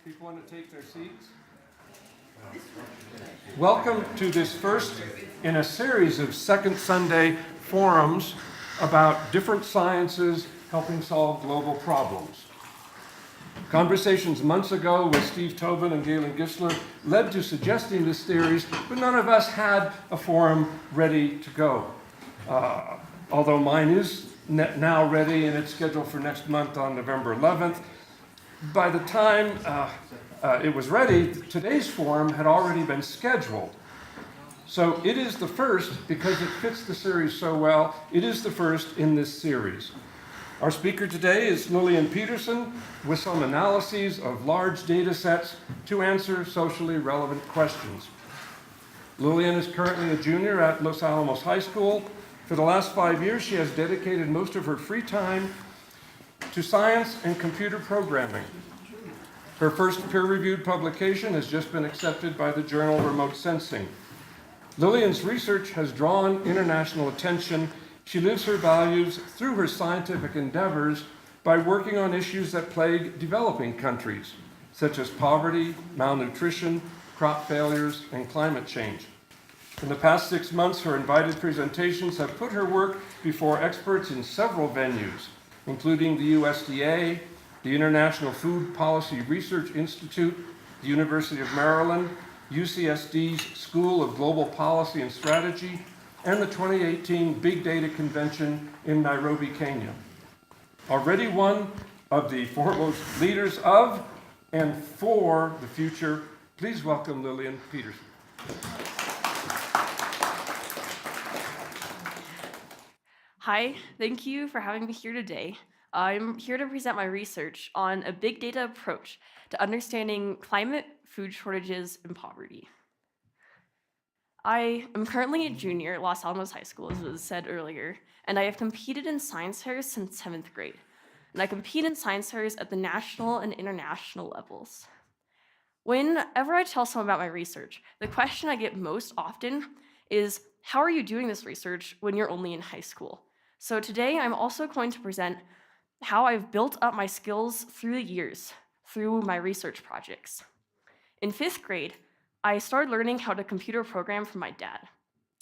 People want to take their seats? Welcome to this first in a series of Second Sunday forums about different sciences helping solve global problems. Conversations months ago with Steve Tobin and Galen Gisler led to suggesting this series, but none of us had a forum ready to go. Although mine is now ready and it's scheduled for next month on November 11th. By the time it was ready, today's forum had already been scheduled. So it is the first, because it fits the series so well, it is the first in this series. Our speaker today is Lillian Petersen with some analyses of large data sets to answer socially relevant questions. Lillian is currently a junior at Los Alamos High School. For the last 5 years, she has dedicated most of her free time to science and computer programming. Her first peer-reviewed publication has just been accepted by the journal Remote Sensing. Lillian's research has drawn international attention. She lives her values through her scientific endeavors by working on issues that plague developing countries, such as poverty, malnutrition, crop failures, and climate change. In the past 6 months, her invited presentations have put her work before experts in several venues, including the USDA, the International Food Policy Research Institute, the University of Maryland, UCSD's School of Global Policy and Strategy, and the 2018 Big Data Convention in Nairobi, Kenya. Already one of the foremost leaders of and for the future, please welcome Lillian Petersen. Hi, thank you for having me here today. I'm here to present my research on a big data approach to understanding climate, food shortages, and poverty. I am currently a junior at Los Alamos High School, as was said earlier, and I have competed in science fairs since 7th grade. And I compete in science fairs at the national and international levels. Whenever I tell someone about my research, the question I get most often is, how are you doing this research when you're only in high school? So today I'm also going to present how I've built up my skills through the years, through my research projects. In 5th grade, I started learning how to computer program from my dad.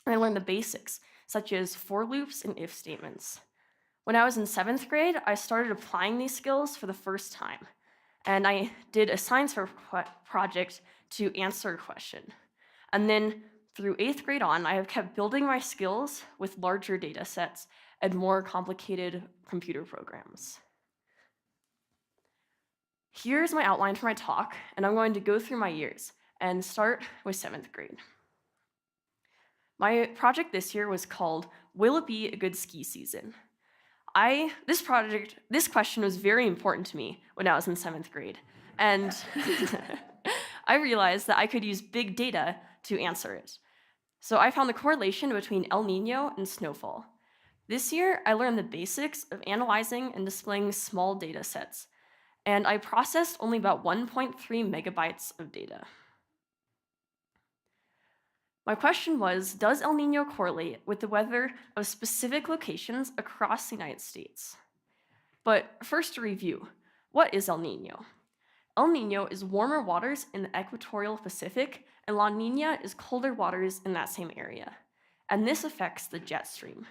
And I learned the basics, such as for loops and if statements. When I was in 7th grade, I started applying these skills for the first time. And I did a science fair project to answer a question. And then through 8th grade on, I have kept building my skills with larger data sets and more complicated computer programs. Here's my outline for my talk, and I'm going to go through my years and start with 7th grade. My project this year was called, Will It Be a Good Ski Season? This question was very important to me when I was in 7th grade, and I realized that I could use big data to answer it. So I found the correlation between El Nino and snowfall. This year, I learned the basics of analyzing and displaying small data sets, and I processed only about 1.3 megabytes of data. My question was, does El Nino correlate with the weather of specific locations across the United States? But first to review, what is El Nino? El Nino is warmer waters in the equatorial Pacific, and La Nina is colder waters in that same area. And this affects the jet stream.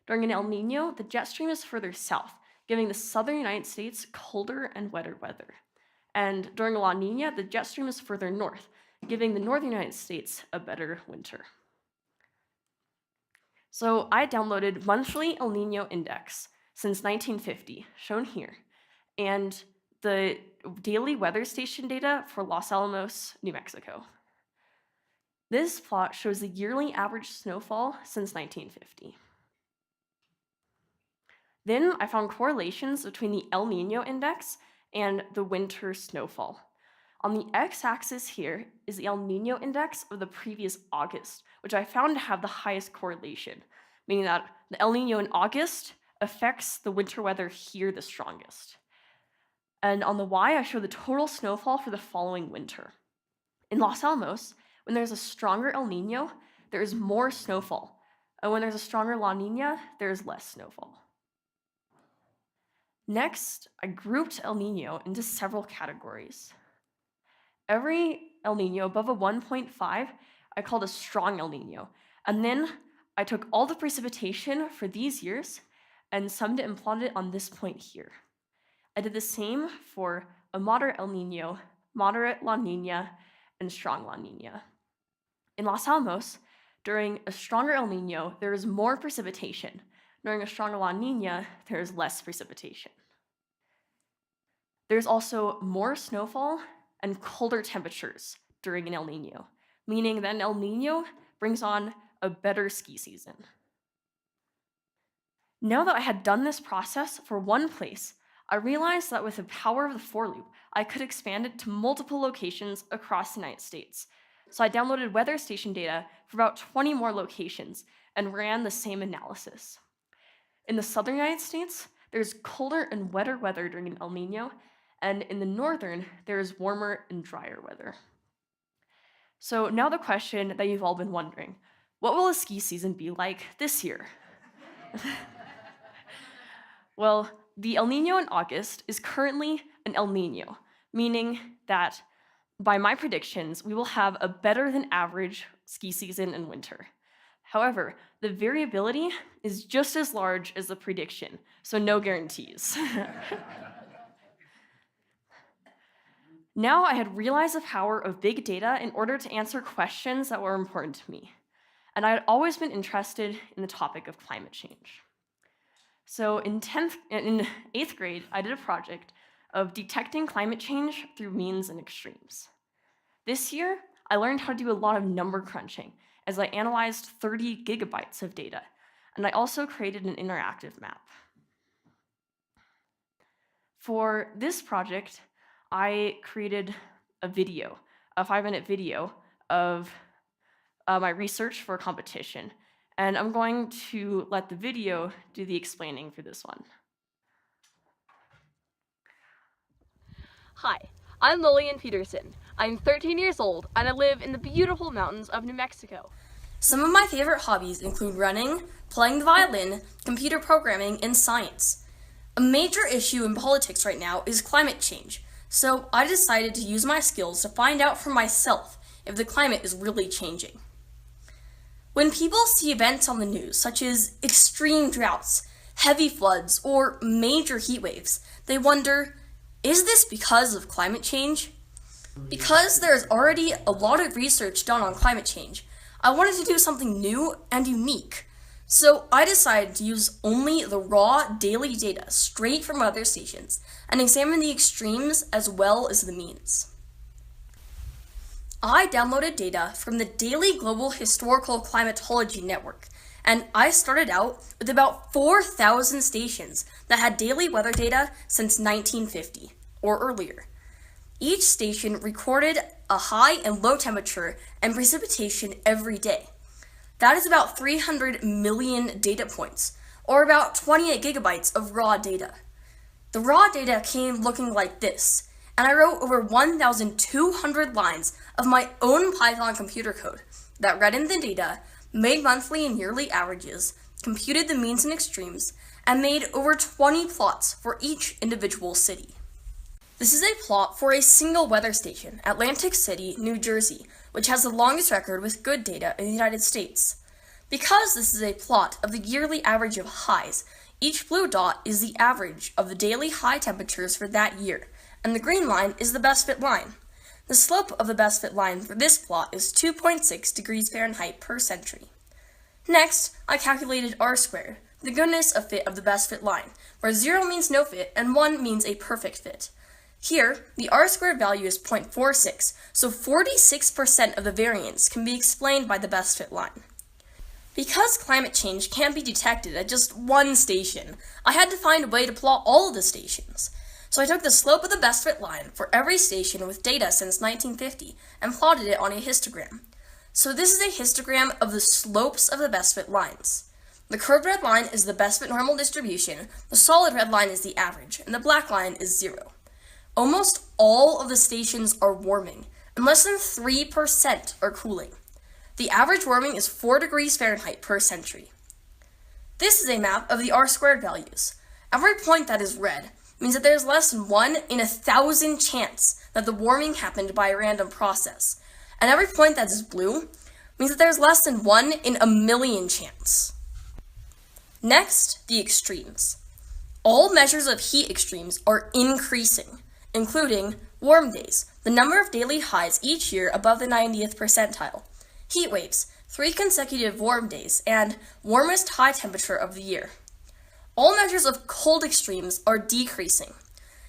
During an El Nino, the jet stream is further south, giving the southern United States colder and wetter weather. And during a La Nina, the jet stream is further north, giving the northern United States a better winter. So I downloaded monthly El Nino index since 1950, shown here, and the daily weather station data for Los Alamos, New Mexico. This plot shows the yearly average snowfall since 1950. Then I found correlations between the El Nino index and the winter snowfall. On the x-axis here is the El Nino index of the previous August, which I found to have the highest correlation, meaning that the El Nino in August affects the winter weather here the strongest. And on the y, I show the total snowfall for the following winter. In Los Alamos, when there's a stronger El Nino, there is more snowfall. And when there's a stronger La Nina, there is less snowfall. Next, I grouped El Nino into several categories. Every El Nino above a 1.5, I called a strong El Nino. And then I took all the precipitation for these years and summed it and plotted it on this point here. I did the same for a moderate El Nino, moderate La Nina, and strong La Nina. In Los Alamos, during a stronger El Nino, there is more precipitation. During a stronger La Nina, there is less precipitation. There's also more snowfall and colder temperatures during an El Nino, meaning that an El Nino brings on a better ski season. Now that I had done this process for one place, I realized that with the power of the for loop, I could expand it to multiple locations across the United States. So I downloaded weather station data for about 20 more locations and ran the same analysis. In the southern United States, there's colder and wetter weather during an El Nino, and in the northern, there is warmer and drier weather. So now the question that you've all been wondering, what will a ski season be like this year? Well, the El Nino in August is currently an El Nino, meaning that by my predictions, we will have a better than average ski season in winter. However, the variability is just as large as the prediction, so no guarantees. Now I had realized the power of big data in order to answer questions that were important to me. And I had always been interested in the topic of climate change. So in 8th grade, I did a project of detecting climate change through means and extremes. This year, I learned how to do a lot of number crunching as I analyzed 30 gigabytes of data, and I also created an interactive map. For this project, I created a video, a 5-minute video of my research for a competition, and I'm going to let the video do the explaining for this one. Hi, I'm Lillian Petersen. I'm 13 years old, and I live in the beautiful mountains of New Mexico. Some of my favorite hobbies include running, playing the violin, computer programming, and science. A major issue in politics right now is climate change, so I decided to use my skills to find out for myself if the climate is really changing. When people see events on the news, such as extreme droughts, heavy floods, or major heat waves, they wonder, is this because of climate change? Because there is already a lot of research done on climate change, I wanted to do something new and unique. So I decided to use only the raw daily data straight from weather stations and examine the extremes as well as the means. I downloaded data from the Daily Global Historical Climatology Network, and I started out with about 4,000 stations that had daily weather data since 1950 or earlier. Each station recorded a high and low temperature and precipitation every day. That is about 300 million data points, or about 28 gigabytes of raw data. The raw data came looking like this, and I wrote over 1,200 lines of my own Python computer code that read in the data, made monthly and yearly averages, computed the means and extremes, and made over 20 plots for each individual city. This is a plot for a single weather station, Atlantic City, New Jersey, which has the longest record with good data in the United States. Because this is a plot of the yearly average of highs, each blue dot is the average of the daily high temperatures for that year, and the green line is the best fit line. The slope of the best fit line for this plot is 2.6 degrees Fahrenheit per century. Next, I calculated R squared, the goodness of fit of the best fit line, where 0 means no fit and 1 means a perfect fit. Here, the R squared value is 0.46, so 46% of the variance can be explained by the best fit line. Because climate change can't be detected at just one station, I had to find a way to plot all of the stations. So I took the slope of the best fit line for every station with data since 1950 and plotted it on a histogram. So this is a histogram of the slopes of the best fit lines. The curved red line is the best fit normal distribution, the solid red line is the average, and the black line is 0. Almost all of the stations are warming, and less than 3% are cooling. The average warming is 4 degrees Fahrenheit per century. This is a map of the R squared values. Every point that is red means that there's less than 1 in 1,000 chance that the warming happened by a random process. And every point that is blue means that there's less than 1 in 1,000,000 chance. Next, the extremes. All measures of heat extremes are increasing, including warm days, the number of daily highs each year above the 90th percentile, heat waves, 3 consecutive warm days, and warmest high temperature of the year. All measures of cold extremes are decreasing.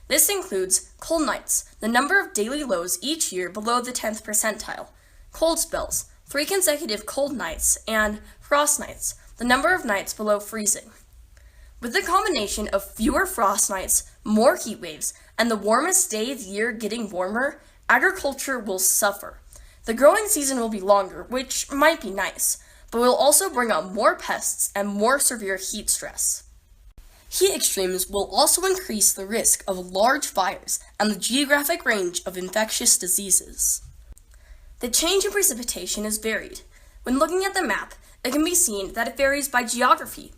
This includes cold nights, the number of daily lows each year below the 10th percentile, cold spells, 3 consecutive cold nights, and frost nights, the number of nights below freezing. With the combination of fewer frost nights, more heat waves, and the warmest day of the year getting warmer, agriculture will suffer. The growing season will be longer, which might be nice, but will also bring on more pests and more severe heat stress. Heat extremes will also increase the risk of large fires and the geographic range of infectious diseases. The change in precipitation is varied. When looking at the map, it can be seen that it varies by geography.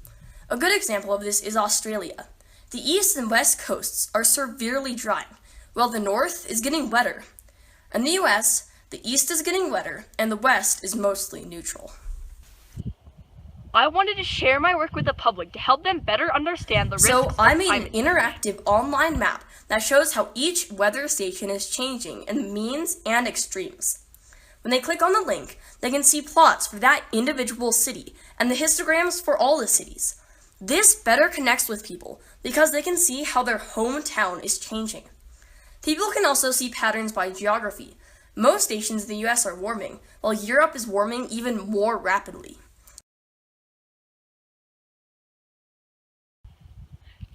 A good example of this is Australia. The east and west coasts are severely dry, while the north is getting wetter. In the US, the east is getting wetter and the west is mostly neutral. I wanted to share my work with the public to help them better understand the risks So I of made an climate. interactive online map that shows how each weather station is changing in the means and extremes. When they click on the link, they can see plots for that individual city and the histograms for all the cities. This better connects with people because they can see how their hometown is changing. People can also see patterns by geography. Most stations in the US are warming, while Europe is warming even more rapidly.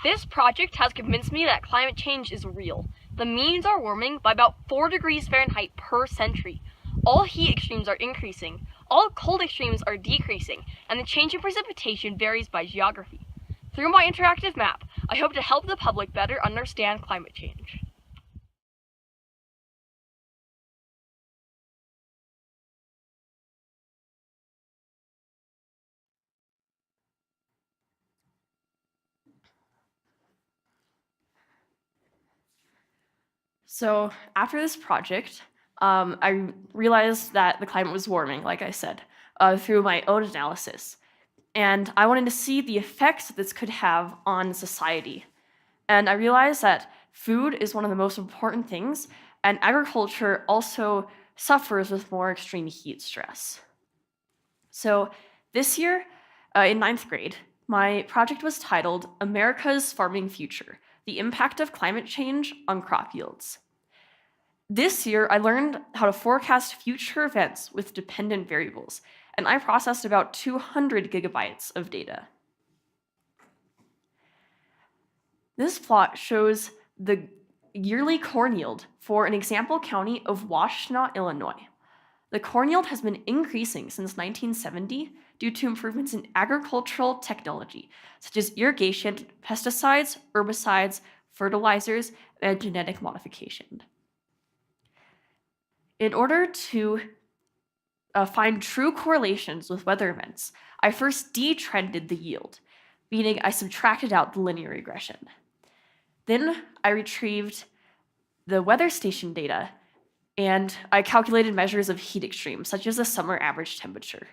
This project has convinced me that climate change is real. The means are warming by about 4 degrees Fahrenheit per century. All heat extremes are increasing, all cold extremes are decreasing, and the change in precipitation varies by geography. Through my interactive map, I hope to help the public better understand climate change. So after this project, I realized that the climate was warming, like I said, through my own analysis. And I wanted to see the effects that this could have on society. And I realized that food is one of the most important things, and agriculture also suffers with more extreme heat stress. So this year, in 9th grade, my project was titled America's Farming Future: The Impact of Climate Change on Crop Yields. This year, I learned how to forecast future events with dependent variables, and I processed about 200 gigabytes of data. This plot shows the yearly corn yield for an example county of Washtenaw, Illinois. The corn yield has been increasing since 1970 due to improvements in agricultural technology, such as irrigation, pesticides, herbicides, fertilizers, and genetic modification. In order to find true correlations with weather events, I first detrended the yield, meaning I subtracted out the linear regression. Then I retrieved the weather station data, and I calculated measures of heat extremes, such as the summer average temperature.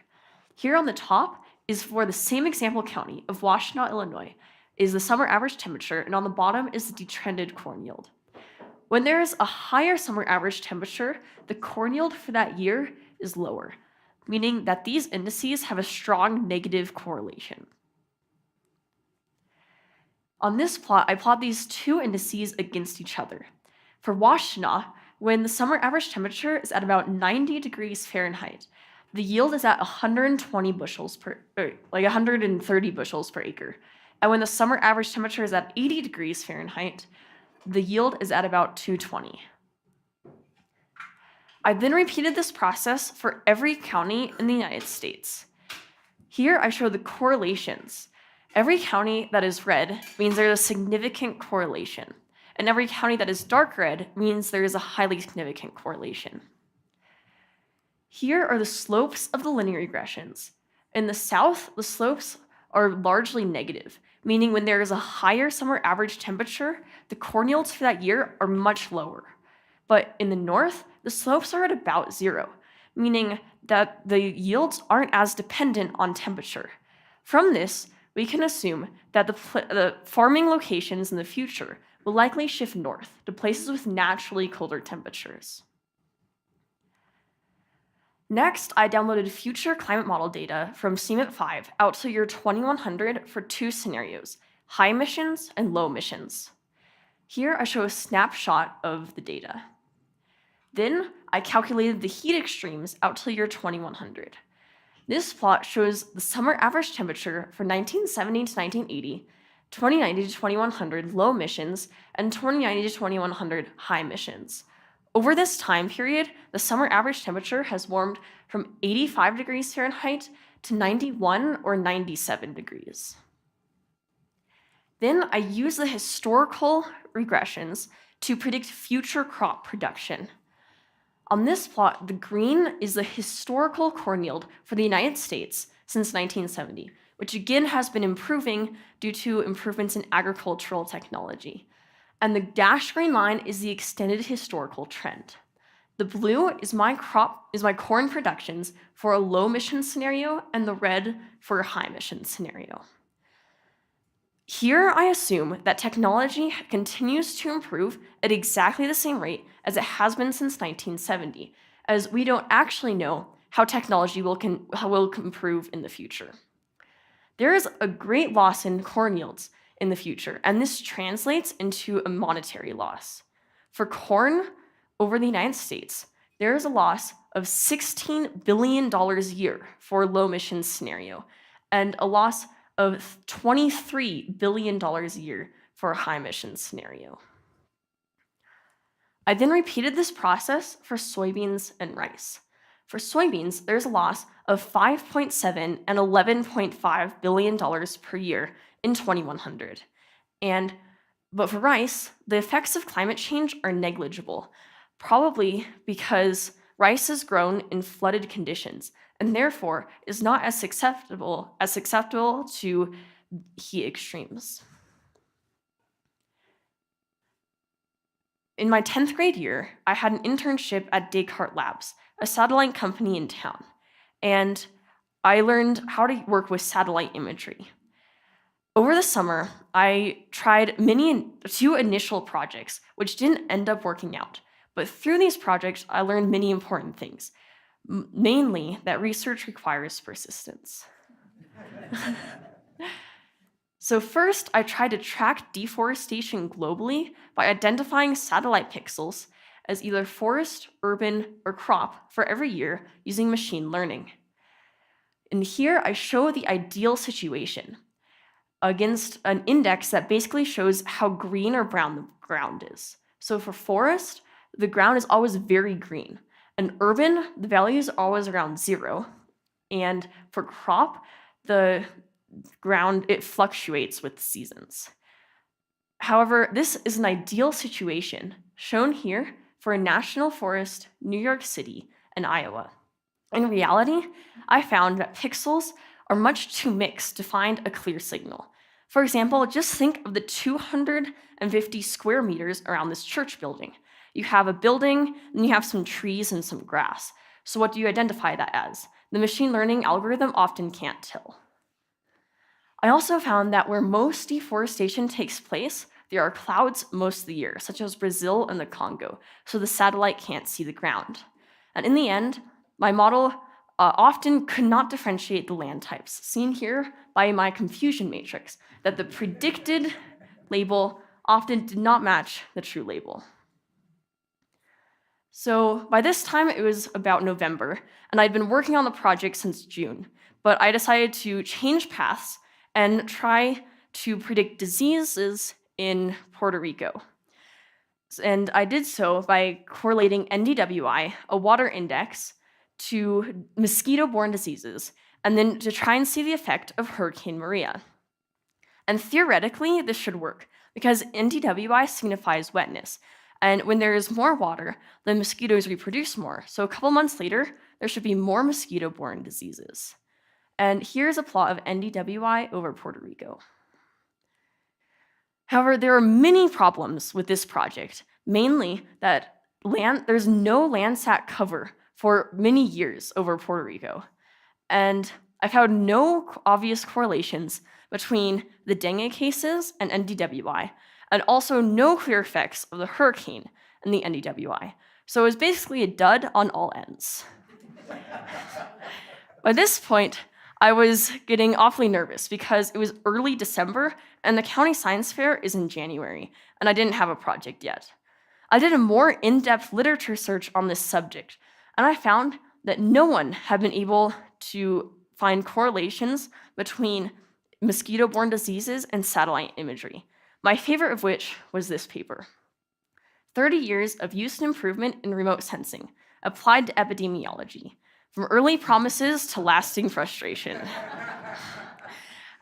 Here on the top is for the same example county of Washtenaw, Illinois, is the summer average temperature, and on the bottom is the detrended corn yield. When there is a higher summer average temperature, the corn yield for that year is lower, meaning that these indices have a strong negative correlation. On this plot, I plot these two indices against each other. For Washtenaw, when the summer average temperature is at about 90 degrees Fahrenheit, the yield is at 130 bushels per acre. And when the summer average temperature is at 80 degrees Fahrenheit, the yield is at about 220. I then repeated this process for every county in the United States. Here I show the correlations. Every county that is red means there is a significant correlation, and every county that is dark red means there is a highly significant correlation. Here are the slopes of the linear regressions. In the south, the slopes are largely negative, meaning when there is a higher summer average temperature, the corn yields for that year are much lower. But in the north, the slopes are at about 0, meaning that the yields aren't as dependent on temperature. From this, we can assume that the farming locations in the future will likely shift north to places with naturally colder temperatures. Next, I downloaded future climate model data from CMIP5 out to year 2100 for 2 scenarios, high emissions and low emissions. Here I show a snapshot of the data. Then I calculated the heat extremes out to year 2100. This plot shows the summer average temperature for 1970 to 1980, 2090 to 2100 low emissions, and 2090 to 2100 high emissions. Over this time period, the summer average temperature has warmed from 85 degrees Fahrenheit to 91 or 97 degrees. Then I use the historical regressions to predict future crop production. On this plot, the green is the historical corn yield for the United States since 1970, which again has been improving due to improvements in agricultural technology. And the dashed green line is the extended historical trend. The blue is my corn productions for a low emission scenario, and the red for a high emission scenario. Here I assume that technology continues to improve at exactly the same rate as it has been since 1970, as we don't actually know how technology will improve in the future. There is a great loss in corn yields in the future, and this translates into a monetary loss. For corn over the United States, there is a loss of $16 billion a year for a low emissions scenario, and a loss of $23 billion a year for a high emissions scenario. I then repeated this process for soybeans and rice. For soybeans, there's a loss of $5.7 and $11.5 billion per year in 2100. But for rice, the effects of climate change are negligible, probably because rice is grown in flooded conditions and therefore is not as susceptible to heat extremes. In my 10th grade year, I had an internship at Descartes Labs, a satellite company in town, and I learned how to work with satellite imagery. Over the summer, I tried 2 initial projects, which didn't end up working out. But through these projects, I learned many important things, mainly that research requires persistence. So first, I tried to track deforestation globally by identifying satellite pixels as either forest, urban, or crop for every year using machine learning. And here I show the ideal situation against an index that basically shows how green or brown the ground is. So for forest, the ground is always very green. And urban, the values are always around 0. And for crop, the ground, it fluctuates with the seasons. However, this is an ideal situation, shown here for a national forest, New York City, and Iowa. In reality, I found that pixels are much too mixed to find a clear signal. For example, just think of the 250 square meters around this church building. You have a building, and you have some trees and some grass. So what do you identify that as? The machine learning algorithm often can't tell. I also found that where most deforestation takes place, there are clouds most of the year, such as Brazil and the Congo, so the satellite can't see the ground. And in the end, my model often could not differentiate the land types, seen here by my confusion matrix, that the predicted label often did not match the true label. So by this time, it was about November, and I'd been working on the project since June, but I decided to change paths and try to predict diseases in Puerto Rico. And I did so by correlating NDWI, a water index, to mosquito-borne diseases, and then to try and see the effect of Hurricane Maria. And theoretically, this should work, because NDWI signifies wetness, and when there is more water, the mosquitoes reproduce more. So a couple months later, there should be more mosquito-borne diseases. And here's a plot of NDWI over Puerto Rico. However, there are many problems with this project, mainly that there's no Landsat cover for many years over Puerto Rico. And I found no obvious correlations between the dengue cases and NDWI, and also no clear effects of the hurricane and the NDWI. So it was basically a dud on all ends. By this point, I was getting awfully nervous because it was early December and the county science fair is in January, and I didn't have a project yet. I did a more in-depth literature search on this subject, and I found that no one had been able to find correlations between mosquito-borne diseases and satellite imagery, my favorite of which was this paper. 30 years of use and improvement in remote sensing, applied to epidemiology, from early promises to lasting frustration.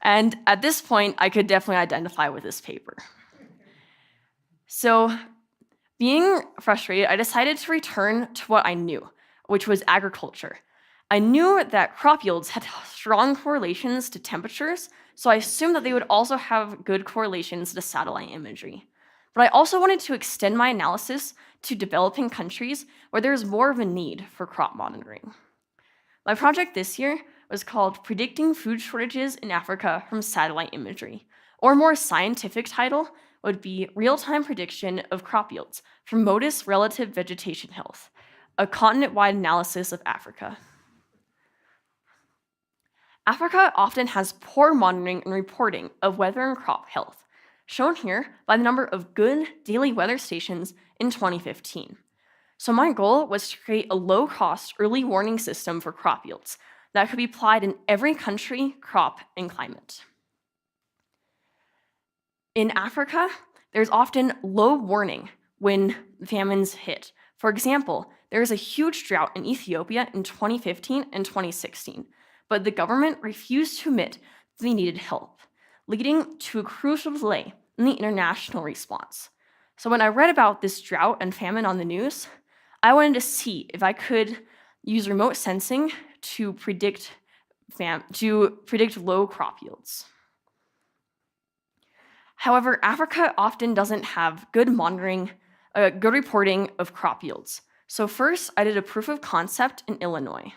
And at this point, I could definitely identify with this paper. So, being frustrated, I decided to return to what I knew, which was agriculture. I knew that crop yields had strong correlations to temperatures, so I assumed that they would also have good correlations to satellite imagery. But I also wanted to extend my analysis to developing countries where there's more of a need for crop monitoring. My project this year was called Predicting Food Shortages in Africa from Satellite Imagery, or a more scientific title would be Real-Time Prediction of Crop Yields from MODIS Relative Vegetation Health, a continent-wide analysis of Africa. Africa often has poor monitoring and reporting of weather and crop health, shown here by the number of good daily weather stations in 2015. So my goal was to create a low-cost early warning system for crop yields that could be applied in every country, crop, and climate. In Africa, there's often low warning when famines hit. For example, there was a huge drought in Ethiopia in 2015 and 2016, but the government refused to admit that they needed help, leading to a crucial delay in the international response. So when I read about this drought and famine on the news, I wanted to see if I could use remote sensing to predict low crop yields. However, Africa often doesn't have good reporting of crop yields. So first, I did a proof of concept in Illinois.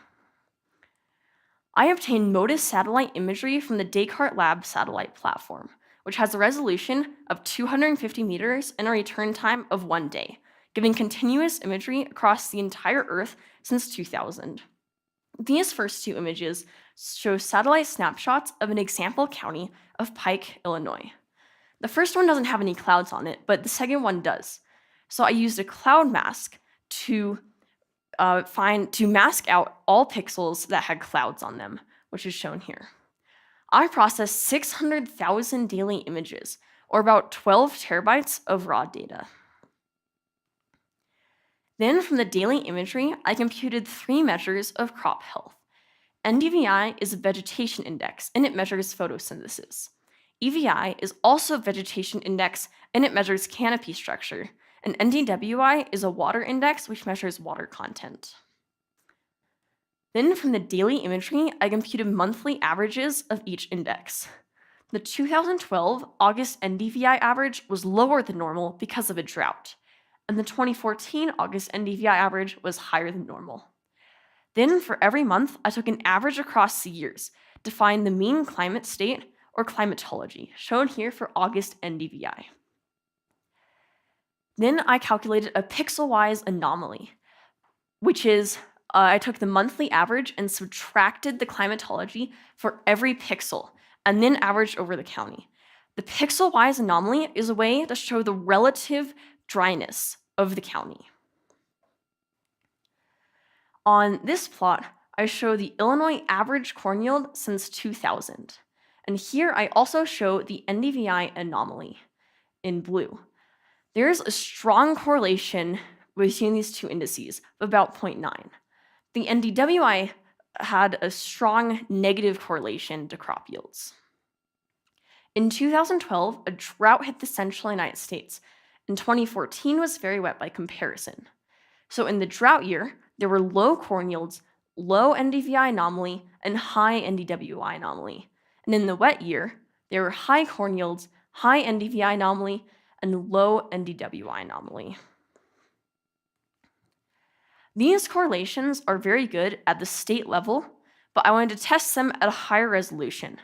I obtained MODIS satellite imagery from the Descartes Lab satellite platform, which has a resolution of 250 meters and a return time of 1 day, giving continuous imagery across the entire Earth since 2000. These first two images show satellite snapshots of an example county of Pike, Illinois. The first one doesn't have any clouds on it, but the second one does. So I used a cloud mask to mask out all pixels that had clouds on them, which is shown here. I processed 600,000 daily images, or about 12 terabytes of raw data. Then from the daily imagery, I computed 3 measures of crop health. NDVI is a vegetation index, and it measures photosynthesis. EVI is also a vegetation index, and it measures canopy structure. And NDWI is a water index, which measures water content. Then from the daily imagery, I computed monthly averages of each index. The 2012 August NDVI average was lower than normal because of a drought, and the 2014 August NDVI average was higher than normal. Then for every month, I took an average across the years to find the mean climate state, or climatology, shown here for August NDVI. Then I calculated a pixel-wise anomaly, which is I took the monthly average and subtracted the climatology for every pixel, and then averaged over the county. The pixel-wise anomaly is a way to show the relative dryness of the county. On this plot, I show the Illinois average corn yield since 2000. And here I also show the NDVI anomaly in blue. There's a strong correlation between these two indices of about 0.9. The NDWI had a strong negative correlation to crop yields. In 2012, a drought hit the central United States, and 2014 was very wet by comparison. So in the drought year, there were low corn yields, low NDVI anomaly, and high NDWI anomaly. And in the wet year, there were high corn yields, high NDVI anomaly, and low NDWI anomaly. These correlations are very good at the state level, but I wanted to test them at a higher resolution.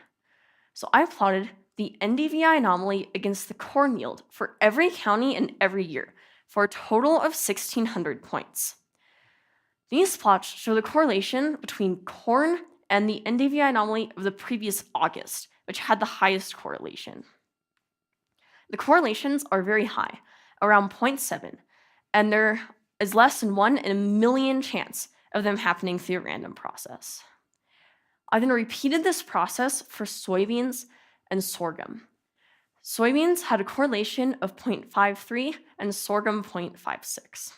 So I plotted the NDVI anomaly against the corn yield for every county and every year for a total of 1,600 points. These plots show the correlation between corn and the NDVI anomaly of the previous August, which had the highest correlation. The correlations are very high, around 0.7, and there is less than 1 in a million chance of them happening through a random process. I then repeated this process for soybeans and sorghum. Soybeans had a correlation of 0.53 and sorghum 0.56.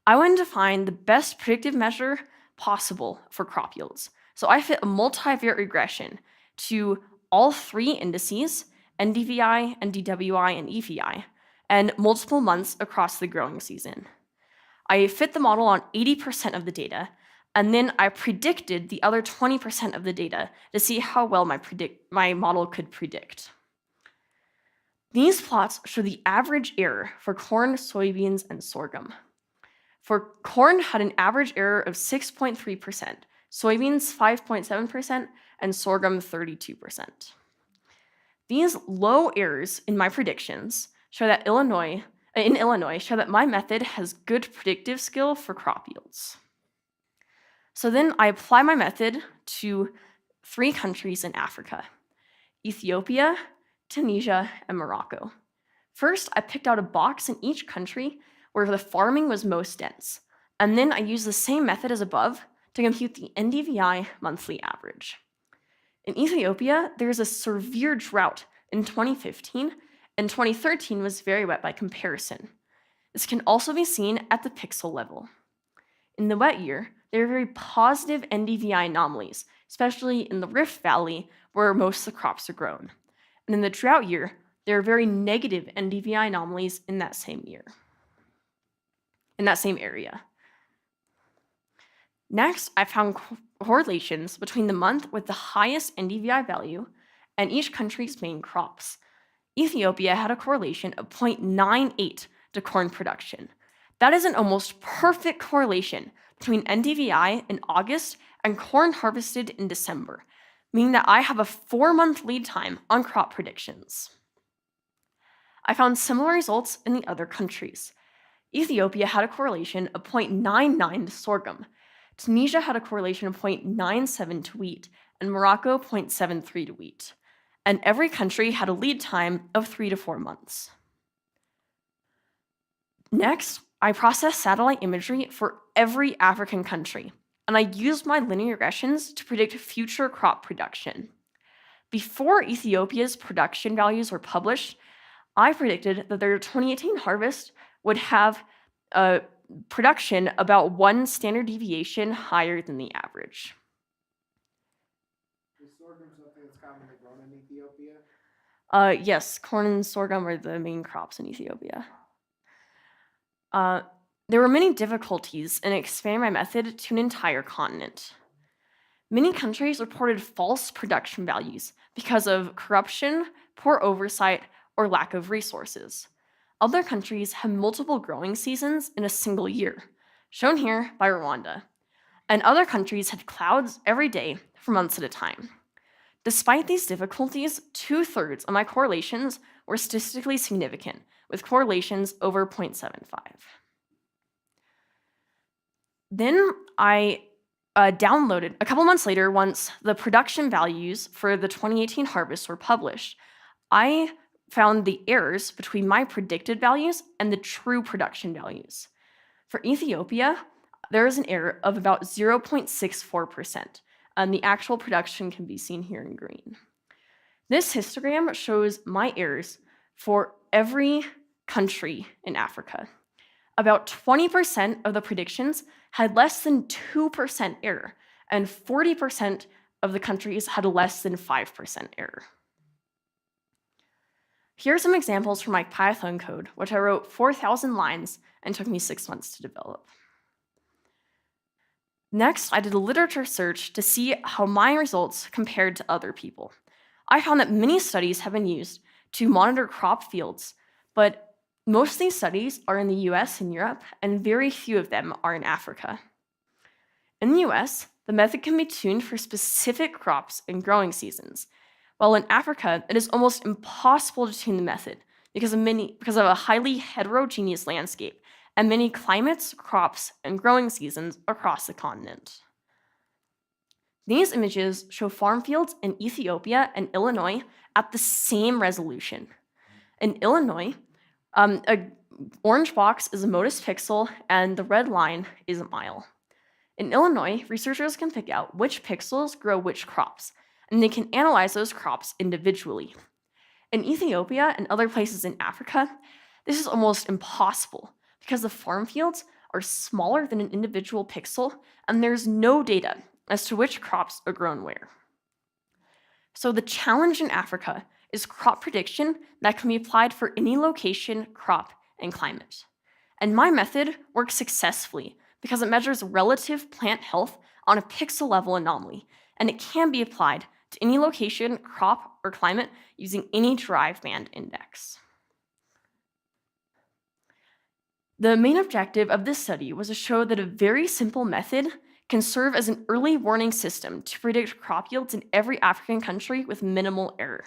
I wanted to find the best predictive measure possible for crop yields. So I fit a multivariate regression to all three indices, NDVI, NDWI, and EVI, and multiple months across the growing season. I fit the model on 80% of the data, and then I predicted the other 20% of the data to see how well my model could predict. These plots show the average error for corn, soybeans, and sorghum. For corn had an average error of 6.3%, soybeans 5.7%, and sorghum 32%. These low errors in my predictions show that in Illinois show that my method has good predictive skill for crop yields. So then I apply my method to 3 countries in Africa: Ethiopia, Tunisia, and Morocco. First, I picked out a box in each country where the farming was most dense, and then I used the same method as above to compute the NDVI monthly average. In Ethiopia, there is a severe drought in 2015, and 2013 was very wet by comparison. This can also be seen at the pixel level. In the wet year, there are very positive NDVI anomalies, especially in the Rift Valley, where most of the crops are grown. And in the drought year, there are very negative NDVI anomalies in that same area. Next, I found correlations between the month with the highest NDVI value and each country's main crops. Ethiopia had a correlation of 0.98 to corn production. That is an almost perfect correlation between NDVI in August and corn harvested in December, meaning that I have a 4-month lead time on crop predictions. I found similar results in the other countries. Ethiopia had a correlation of 0.99 to sorghum. Tunisia had a correlation of 0.97 to wheat, and Morocco 0.73 to wheat. And every country had a lead time of 3 to 4 months. Next, I processed satellite imagery for every African country, and I used my linear regressions to predict future crop production. Before Ethiopia's production values were published, I predicted that their 2018 harvest would have a production about 1 standard deviation higher than the average. Is sorghum something that's commonly grown in Ethiopia? Yes, corn and sorghum are the main crops in Ethiopia. There were many difficulties in expanding my method to an entire continent. Many countries reported false production values because of corruption, poor oversight, or lack of resources. Other countries have multiple growing seasons in a single year, shown here by Rwanda, and other countries had clouds every day for months at a time. Despite these difficulties, 2/3 of my correlations were statistically significant, with correlations over 0.75. Then I downloaded, a couple months later, once the production values for the 2018 harvest were published, I found the errors between my predicted values and the true production values. For Ethiopia, there is an error of about 0.64%, and the actual production can be seen here in green. This histogram shows my errors for every country in Africa. About 20% of the predictions had less than 2% error, and 40% of the countries had less than 5% error. Here are some examples from my Python code, which I wrote 4,000 lines and took me 6 months to develop. Next, I did a literature search to see how my results compared to other people. I found that many studies have been used to monitor crop fields, but most of these studies are in the US and Europe, and very few of them are in Africa. In the US, the method can be tuned for specific crops and growing seasons, while in Africa, it is almost impossible to tune the method because of a highly heterogeneous landscape and many climates, crops, and growing seasons across the continent. These images show farm fields in Ethiopia and Illinois at the same resolution. In Illinois, an orange box is a MODIS pixel and the red line is a mile. In Illinois, researchers can pick out which pixels grow which crops, and they can analyze those crops individually. In Ethiopia and other places in Africa, this is almost impossible because the farm fields are smaller than an individual pixel, and there's no data as to which crops are grown where. So the challenge in Africa is crop prediction that can be applied for any location, crop, and climate. And my method works successfully because it measures relative plant health on a pixel level anomaly, and it can be applied to any location, crop, or climate using any derived band index. The main objective of this study was to show that a very simple method can serve as an early warning system to predict crop yields in every African country with minimal error.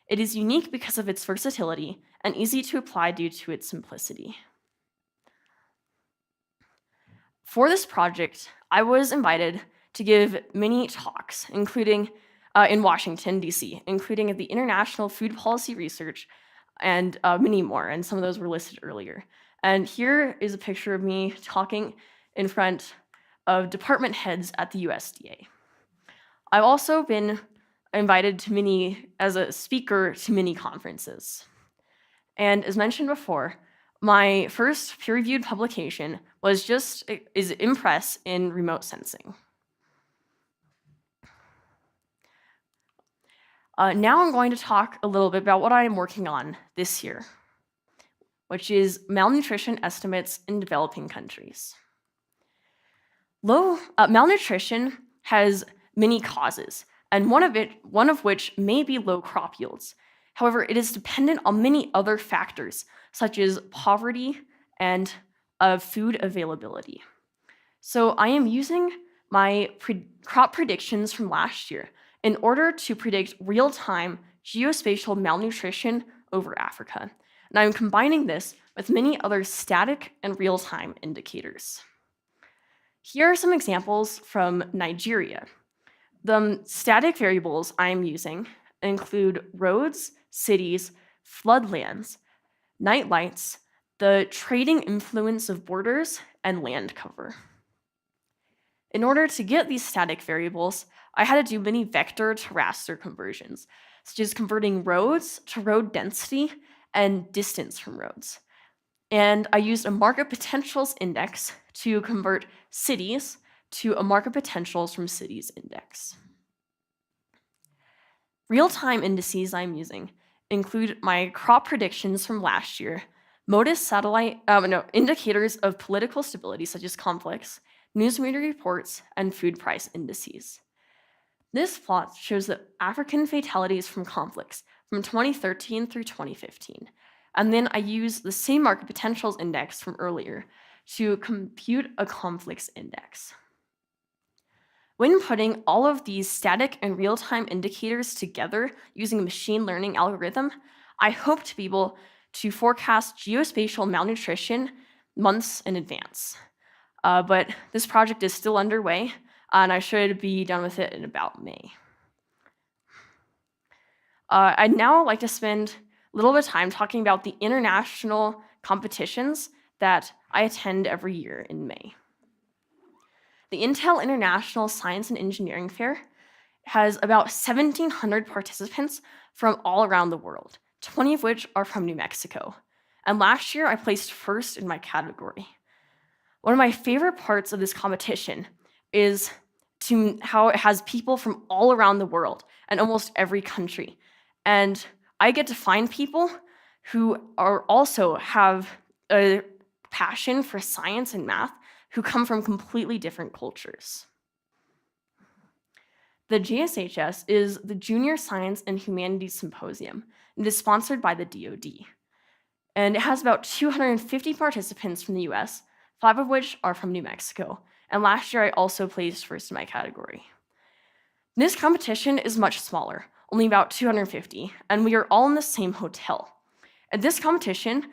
It is unique because of its versatility and easy to apply due to its simplicity. For this project, I was invited to give many talks, including in Washington, D.C., including at the International Food Policy Research and many more, and some of those were listed earlier. And here is a picture of me talking in front of department heads at the USDA. I've also been invited to as a speaker to many conferences. And as mentioned before, my first peer-reviewed publication is Impress in remote sensing. Now I'm going to talk a little bit about what I am working on this year, which is malnutrition estimates in developing countries. Malnutrition has many causes, and one of which may be low crop yields. However, it is dependent on many other factors, such as poverty and food availability. So I am using my crop predictions from last year in order to predict real-time geospatial malnutrition over Africa. And I'm combining this with many other static and real-time indicators. Here are some examples from Nigeria. The static variables I'm using include roads, cities, floodlands, night lights, the trading influence of borders, and land cover. In order to get these static variables, I had to do many vector to raster conversions, such as converting roads to road density and distance from roads. And I used a market potentials index to convert cities to a market potentials from cities index. Real-time indices I'm using include my crop predictions from last year, MODIS indicators of political stability such as conflicts, news media reports, and food price indices. This plot shows the African fatalities from conflicts from 2013 through 2015. And then I use the same market potentials index from earlier to compute a conflicts index. When putting all of these static and real-time indicators together using a machine learning algorithm, I hope to be able to forecast geospatial malnutrition months in advance. But this project is still underway, and I should be done with it in about May. I'd now like to spend a little bit of time talking about the international competitions that I attend every year in May. The Intel International Science and Engineering Fair has about 1,700 participants from all around the world, 20 of which are from New Mexico. And last year, I placed first in my category. One of my favorite parts of this competition is how it has people from all around the world and almost every country. And I get to find people who also have a passion for science and math who come from completely different cultures. The JSHS is the Junior Science and Humanities Symposium. It is sponsored by the DoD. And it has about 250 participants from the US, 5 of which are from New Mexico. And last year I also placed first in my category. This competition is much smaller, only about 250, and we are all in the same hotel. At this competition,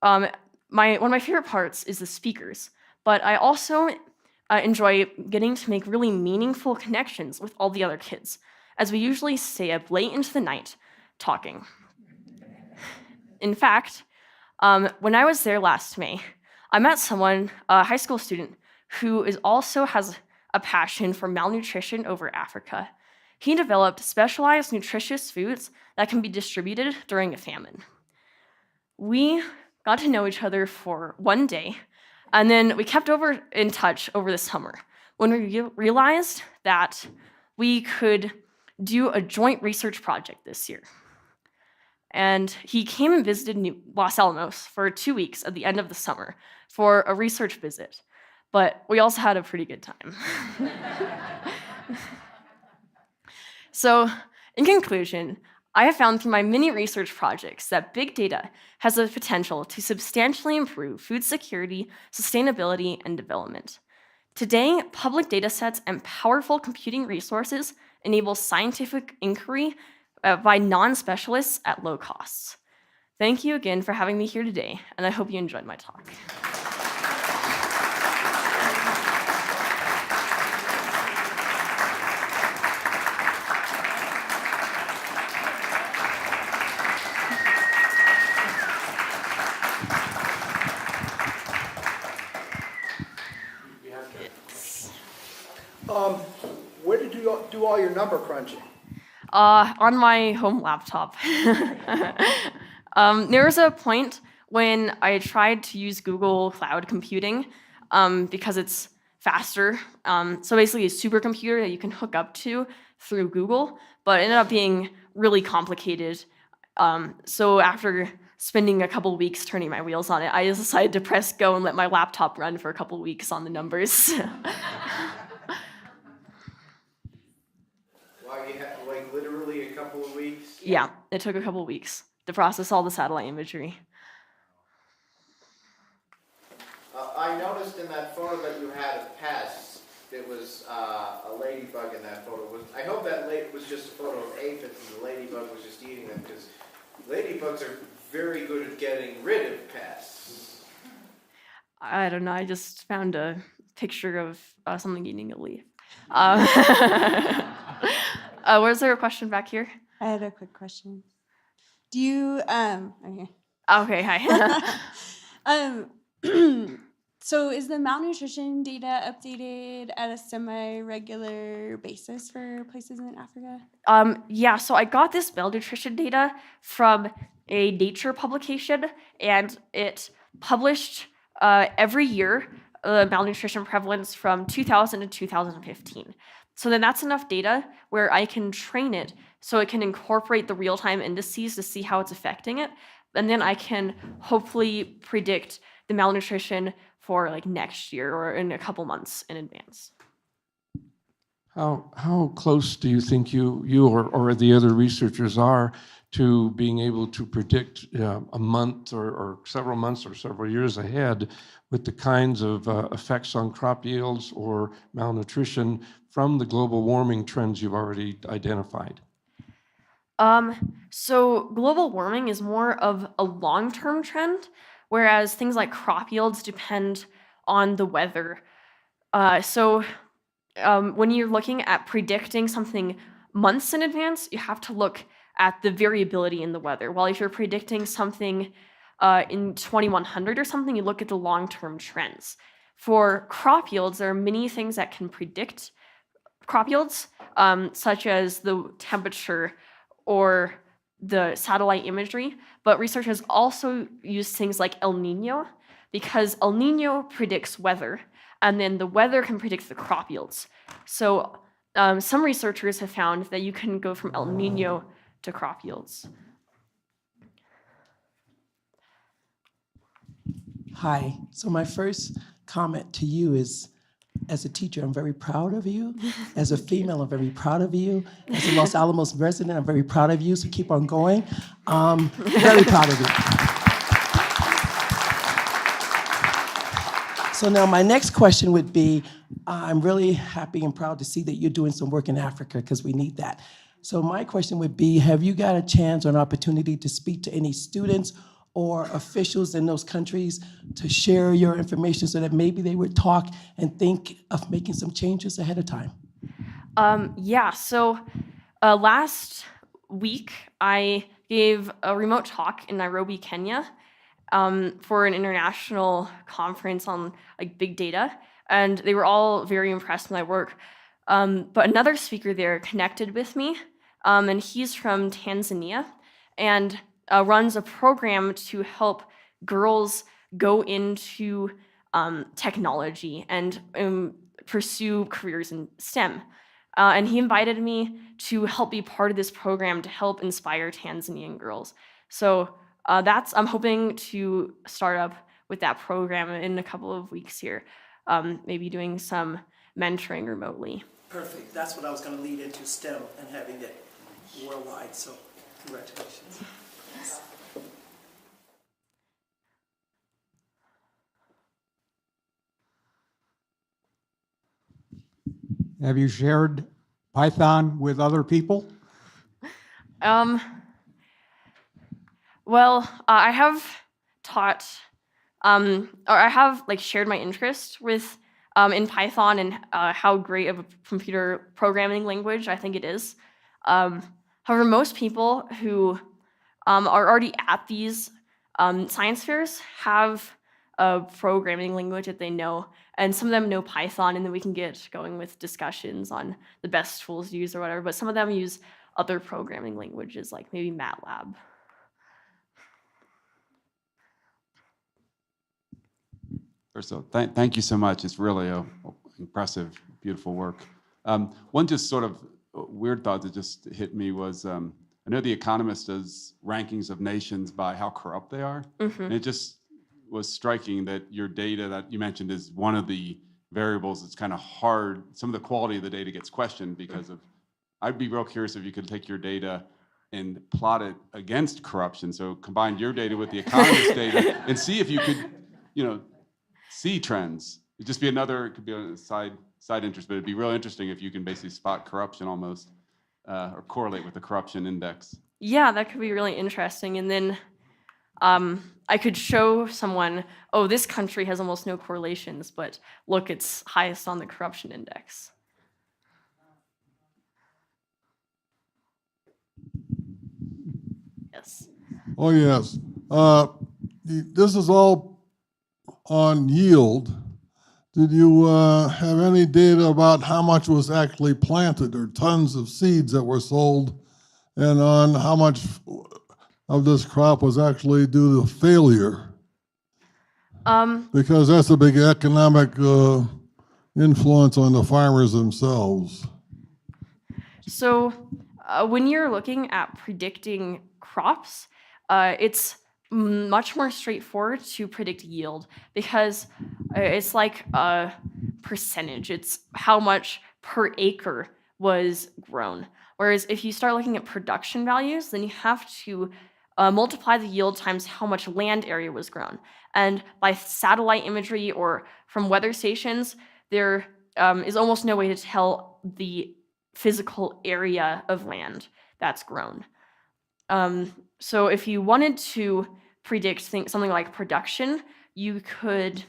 one of my favorite parts is the speakers, but I also enjoy getting to make really meaningful connections with all the other kids, as we usually stay up late into the night talking. In fact, when I was there last May, I met someone, a high school student, who also has a passion for malnutrition over Africa. He developed specialized nutritious foods that can be distributed during a famine. We got to know each other for one day, and then we kept in touch over the summer when we realized that we could do a joint research project this year. And he came and visited Los Alamos for 2 weeks at the end of the summer for a research visit. But we also had a pretty good time. So, in conclusion, I have found through my many research projects that big data has the potential to substantially improve food security, sustainability, and development. Today, public data sets and powerful computing resources enable scientific inquiry by non-specialists at low costs. Thank you again for having me here today, and I hope you enjoyed my talk. Where did you do all your number crunching? On my home laptop. There was a point when I tried to use Google Cloud Computing because it's faster. So basically a supercomputer that you can hook up to through Google, but it ended up being really complicated. So after spending a couple weeks turning my wheels on it, I just decided to press go and let my laptop run for a couple weeks on the numbers. Wow, you had like literally a couple of weeks? Yeah, it took a couple weeks to process all the satellite imagery. I noticed in that photo that you had of pests, there was a ladybug in that photo. I hope that was just a photo of aphids and the ladybug was just eating them, because ladybugs are very good at getting rid of pests. I don't know, I just found a picture of something eating a leaf. Was there a question back here? I had a quick question. Do you, okay. Okay, hi. So is the malnutrition data updated at a semi-regular basis for places in Africa? Yeah, so I got this malnutrition data from a Nature publication, and it published every year malnutrition prevalence from 2000 to 2015. So then that's enough data where I can train it so it can incorporate the real-time indices to see how it's affecting it. And then I can hopefully predict the malnutrition for like next year or in a couple months in advance. How close do you think you or the other researchers are to being able to predict a month or several months or several years ahead with the kinds of effects on crop yields or malnutrition from the global warming trends you've already identified? So global warming is more of a long-term trend, whereas things like crop yields depend on the weather. When you're looking at predicting something months in advance, you have to look at the variability in the weather. While if you're predicting something in 2100 or something, you look at the long-term trends. For crop yields, there are many things that can predict crop yields, such as the temperature or the satellite imagery, but researchers also use things like El Nino, because El Nino predicts weather, and then the weather can predict the crop yields. So some researchers have found that you can go from El Nino to crop yields. Hi. So my first comment to you is, As a teacher, I'm very proud of you. As a female, I'm very proud of you. As a Los Alamos resident, I'm very proud of you, so keep on going. Very proud of you. So now my next question would be, I'm really happy and proud to see that you're doing some work in Africa, because we need that. So my question would be, have you got a chance or an opportunity to speak to any students or officials in those countries to share your information so that maybe they would talk and think of making some changes ahead of time? Yeah, so last week I gave a remote talk in Nairobi, Kenya, for an international conference on like big data, and they were all very impressed with my work. But another speaker there connected with me, and he's from Tanzania, and runs a program to help girls go into technology and pursue careers in STEM. And he invited me to help be part of this program to help inspire Tanzanian girls. So I'm hoping to start up with that program in a couple of weeks here, maybe doing some mentoring remotely. Perfect. That's what I was going to lead into, STEM and having it worldwide. So congratulations. Have you shared Python with other people? Well, I have taught, or I have like shared my interest with in Python and how great of a computer programming language I think it is. However, most people who are already at these science fairs have a programming language that they know, and some of them know Python, and then we can get going with discussions on the best tools to use or whatever, but some of them use other programming languages like maybe MATLAB. First of all, thank you so much. It's really impressive, beautiful work. One just sort of weird thought that just hit me was, I know The Economist does rankings of nations by how corrupt they are. Mm-hmm. And it just was striking that your data that you mentioned is one of the variables that's kind of hard. Some of the quality of the data gets questioned because of, I'd be real curious if you could take your data and plot it against corruption. So combine your data with The Economist data and see if you could, see trends. It'd just be it could be a side interest, but it'd be real interesting if you can basically spot corruption almost, or correlate with the corruption index. Yeah, that could be really interesting. And then I could show someone, oh, this country has almost no correlations, but look, it's highest on the corruption index. Yes. Oh, yes. This is all on yield. Did you have any data about how much was actually planted or tons of seeds that were sold, and on how much of this crop was actually due to failure? Because that's a big economic influence on the farmers themselves. So when you're looking at predicting crops, it's much more straightforward to predict yield because it's like a percentage. It's how much per acre was grown. Whereas if you start looking at production values, then you have to multiply the yield times how much land area was grown. And by satellite imagery or from weather stations, there is almost no way to tell the physical area of land that's grown. So if you wanted to predict something like production, you could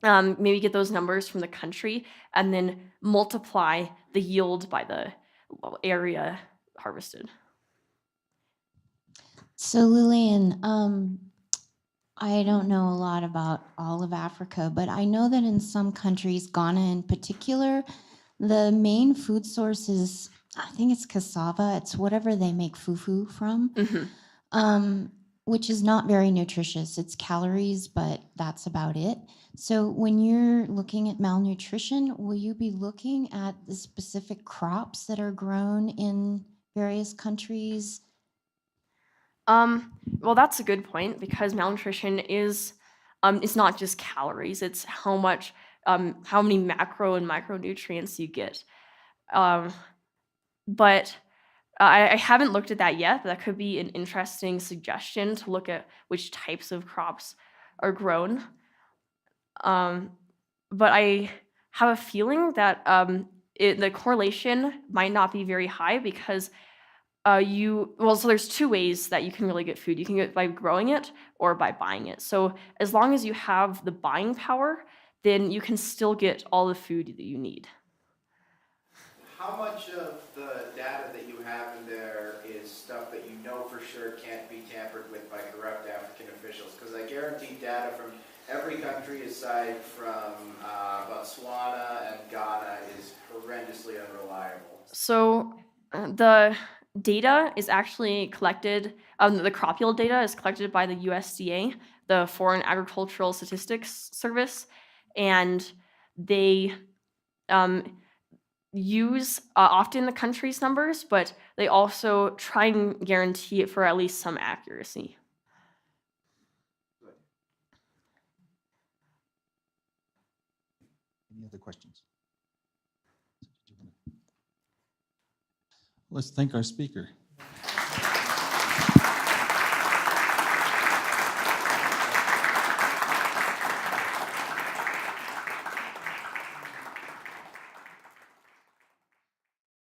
maybe get those numbers from the country and then multiply the yield by the area harvested. So Lillian, I don't know a lot about all of Africa, but I know that in some countries, Ghana in particular, the main food source is, I think it's cassava. It's whatever they make fufu from, which is not very nutritious. It's calories, but that's about it. So when you're looking at malnutrition, will you be looking at the specific crops that are grown in various countries? Well, that's a good point because malnutrition is it's not just calories, it's how much how many macro and micronutrients you get. But I haven't looked at that yet. That could be an interesting suggestion to look at which types of crops are grown. But I have a feeling that the correlation might not be very high because so there's two ways that you can really get food. You can get it by growing it or by buying it. So as long as you have the buying power, then you can still get all the food that you need. How much of the data that you have in there is stuff that you know for sure can't be tampered with by corrupt African officials? Because I guarantee data from every country aside from Botswana and Ghana is horrendously unreliable. So the data is actually collected, the crop yield data is collected by the USDA, the Foreign Agricultural Statistics Service, and they use often the country's numbers, but they also try and guarantee it for at least some accuracy. Any other questions? Let's thank our speaker.